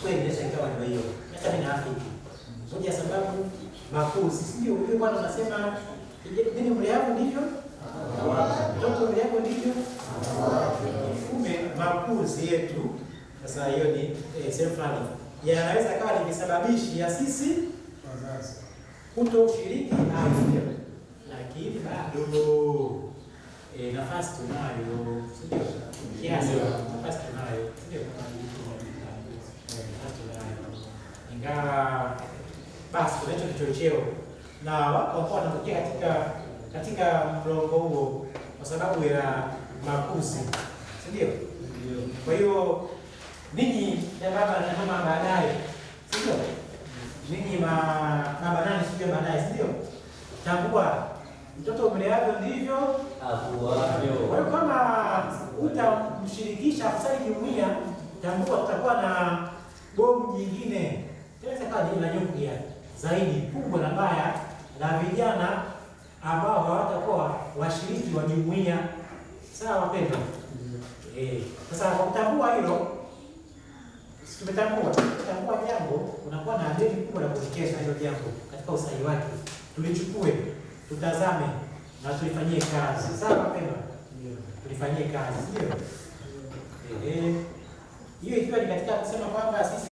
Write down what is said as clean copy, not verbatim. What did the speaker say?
kweli inaweza ikawa ndio hiyo. Hata mimi naafiki. Moja sababu makuzi, sio yule bwana anasema nini mle yako ndivyo? Mtoto mle yako ndivyo? Kumbe makuzi yetu sasa hiyo ni sehemu fulani. Yanaweza kawa ni visababishi ya sisi wazazi kutoshiriki au ndio. Lakini bado nafasi tunayo, sio? Kiasi nafasi tunayo, sio? Nafasi tunayo. Ingawa basi tunacho kichocheo na wako ambao wanatokea katika mlongo huo kwa sababu ya makuzi, ndio? Kwa hiyo ninyi na baba na mama baadaye, sio? Ninyi baba nani sio baadaye, sio? Tambua mtoto mleavyo ndivyo akuavyo. Kwa hiyo kama utamshirikisha kusali jumuiya, tambua tutakuwa na bomu jingine. Tunaweza kawa ni la nyuklia zaidi kubwa na baya la vijana ambao hawatakuwa washiriki wa jumuiya. Sawa wapendwa? Sasa kwa kutambua hilo, tumetambua jambo, unakuwa na adili kubwa la kulikesha hilo jambo katika usahihi wake. Tulichukue, tutazame na tulifanyie kazi. Sawa wapendwa? Tulifanyie kazi, ndio? Hiyo ikiwa ni katika kusema kwamba sisi